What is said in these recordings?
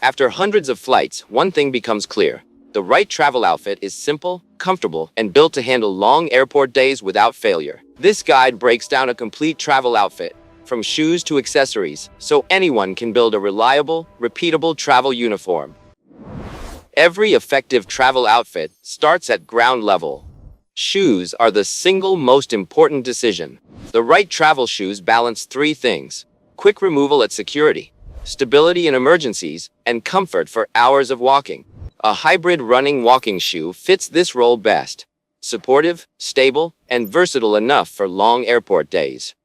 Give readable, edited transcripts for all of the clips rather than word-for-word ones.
After hundreds of flights, one thing becomes clear. The right travel outfit is simple, comfortable, and built to handle long airport days without failure. This guide breaks down a complete travel outfit, from shoes to accessories, so anyone can build a reliable, repeatable travel uniform. Every effective travel outfit starts at ground level. Shoes are the single most important decision. The right travel shoes balance three things: quick removal at security, stability in emergencies, and comfort for hours of walking. A hybrid running walking shoe fits this role best. Supportive, stable, and versatile enough for long airport days.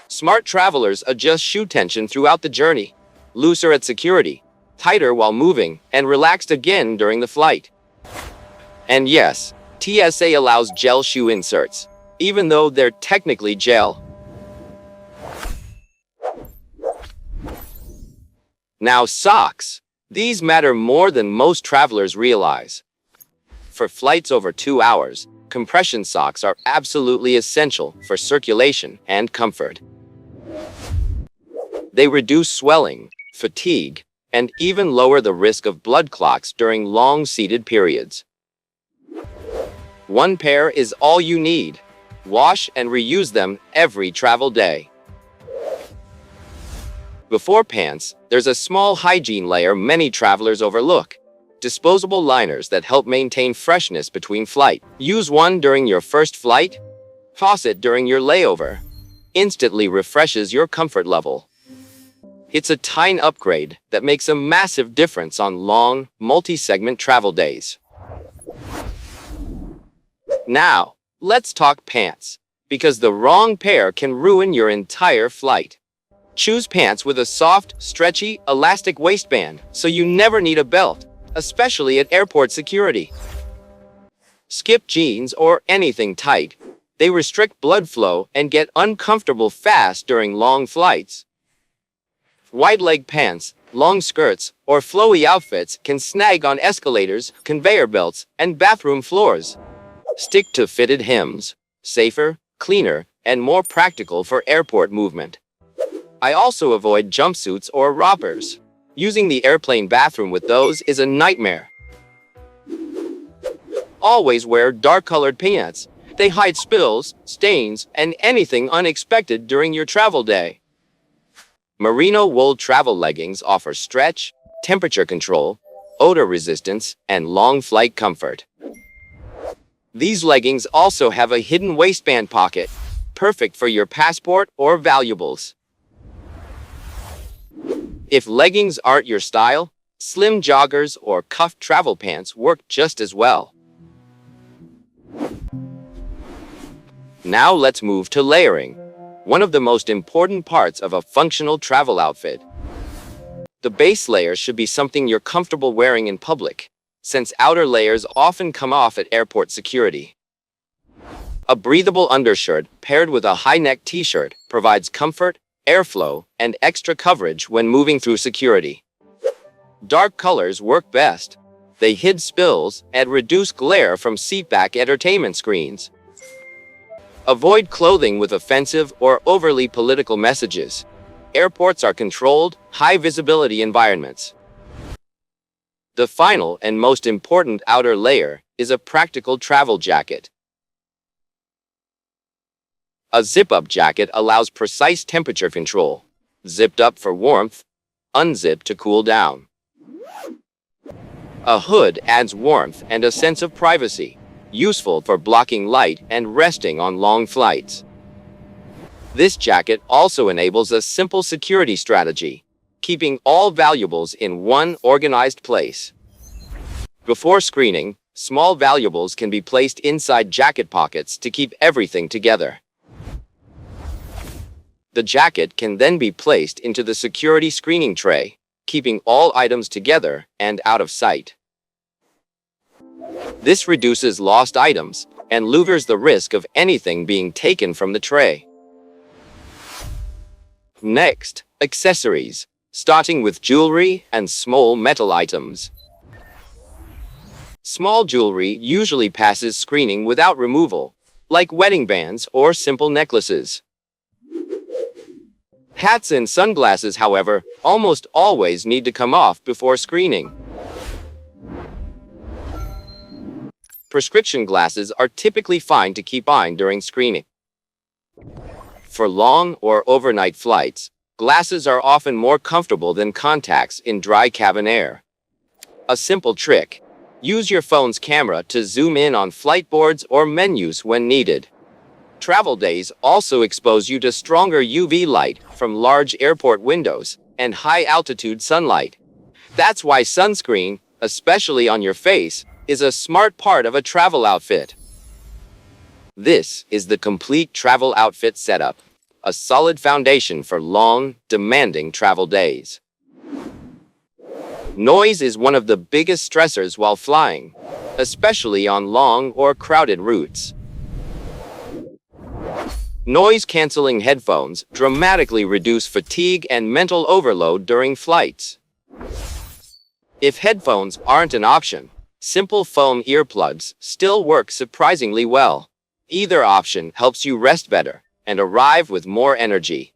Smart travelers adjust shoe tension throughout the journey. Looser at security, tighter while moving, and relaxed again during the flight. And yes, TSA allows gel shoe inserts, even though they're technically gel. Now socks. These matter more than most travelers realize. For flights over 2 hours, compression socks are absolutely essential for circulation and comfort. They reduce swelling, fatigue, and even lower the risk of blood clots during long seated periods. One pair is all you need. Wash and reuse them every travel day. Before pants, there's a small hygiene layer many travelers overlook. Disposable liners that help maintain freshness between flights. Use one during your first flight. Toss it during your layover. Instantly refreshes your comfort level. It's a tiny upgrade that makes a massive difference on long, multi-segment travel days. Now, let's talk pants, because the wrong pair can ruin your entire flight. Choose pants with a soft, stretchy, elastic waistband so you never need a belt, especially at airport security. Skip jeans or anything tight. They restrict blood flow and get uncomfortable fast during long flights. Wide leg pants, long skirts, or flowy outfits can snag on escalators, conveyor belts, and bathroom floors. Stick to fitted hems. Safer, cleaner, and more practical for airport movement. I also avoid jumpsuits or rompers. Using the airplane bathroom with those is a nightmare. Always wear dark-colored pants. They hide spills, stains, and anything unexpected during your travel day. Merino wool travel leggings offer stretch, temperature control, odor resistance, and long flight comfort. These leggings also have a hidden waistband pocket, perfect for your passport or valuables. If leggings aren't your style, slim joggers or cuffed travel pants work just as well. Now let's move to layering, one of the most important parts of a functional travel outfit. The base layer should be something you're comfortable wearing in public, since outer layers often come off at airport security. A breathable undershirt paired with a high-neck t-shirt provides comfort, airflow, and extra coverage when moving through security. Dark colors work best. They hide spills and reduce glare from seatback entertainment screens. Avoid clothing with offensive or overly political messages. Airports are controlled, high-visibility environments. The final and most important outer layer is a practical travel jacket. A zip-up jacket allows precise temperature control. Zipped up for warmth, unzipped to cool down. A hood adds warmth and a sense of privacy, useful for blocking light and resting on long flights. This jacket also enables a simple security strategy, keeping all valuables in one organized place. Before screening, small valuables can be placed inside jacket pockets to keep everything together. The jacket can then be placed into the security screening tray, keeping all items together and out of sight. This reduces lost items and lowers the risk of anything being taken from the tray. Next, accessories, starting with jewelry and small metal items. Small jewelry usually passes screening without removal, like wedding bands or simple necklaces. Hats and sunglasses, however, almost always need to come off before screening. Prescription glasses are typically fine to keep on during screening. For long or overnight flights, glasses are often more comfortable than contacts in dry cabin air. A simple trick: use your phone's camera to zoom in on flight boards or menus when needed. Travel days also expose you to stronger UV light from large airport windows and high-altitude sunlight. That's why sunscreen, especially on your face, is a smart part of a travel outfit. This is the complete travel outfit setup, a solid foundation for long, demanding travel days. Noise is one of the biggest stressors while flying, especially on long or crowded routes. Noise-canceling headphones dramatically reduce fatigue and mental overload during flights. If headphones aren't an option, simple foam earplugs still work surprisingly well. Either option helps you rest better and arrive with more energy.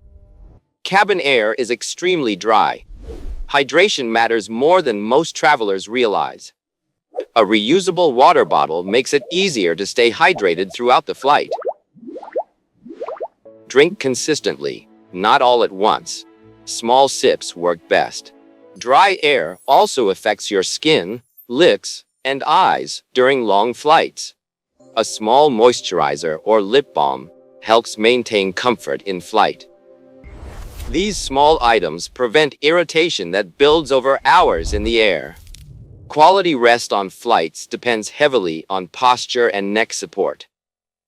Cabin air is extremely dry. Hydration matters more than most travelers realize. A reusable water bottle makes it easier to stay hydrated throughout the flight. Drink consistently, not all at once. Small sips work best. Dry air also affects your skin, lips, and eyes during long flights. A small moisturizer or lip balm helps maintain comfort in flight. These small items prevent irritation that builds over hours in the air. Quality rest on flights depends heavily on posture and neck support.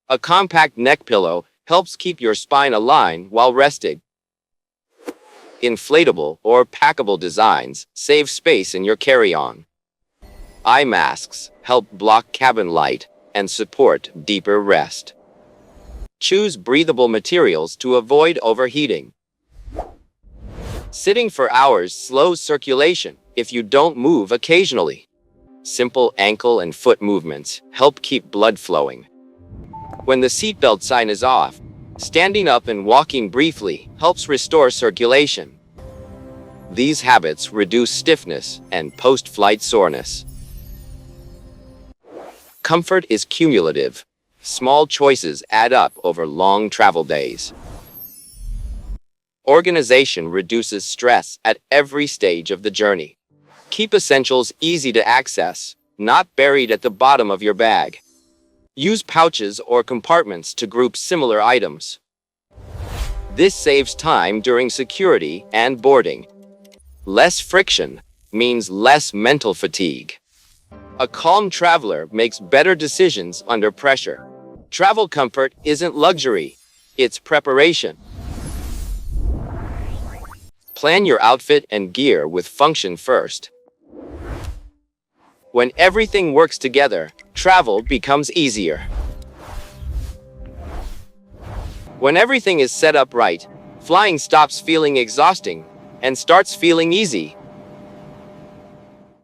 A compact neck pillow helps keep your spine aligned while resting. Inflatable or packable designs save space in your carry-on. Eye masks help block cabin light and support deeper rest. Choose breathable materials to avoid overheating. Sitting for hours slows circulation if you don't move occasionally. Simple ankle and foot movements help keep blood flowing. When the seatbelt sign is off, standing up and walking briefly helps restore circulation. These habits reduce stiffness and post-flight soreness. Comfort is cumulative. Small choices add up over long travel days. Organization reduces stress at every stage of the journey. Keep essentials easy to access, not buried at the bottom of your bag. Use pouches or compartments to group similar items. This saves time during security and boarding. Less friction means less mental fatigue. A calm traveler makes better decisions under pressure. Travel comfort isn't luxury, it's preparation. Plan your outfit and gear with function first. When everything works together, travel becomes easier. When everything is set up right, flying stops feeling exhausting and starts feeling easy.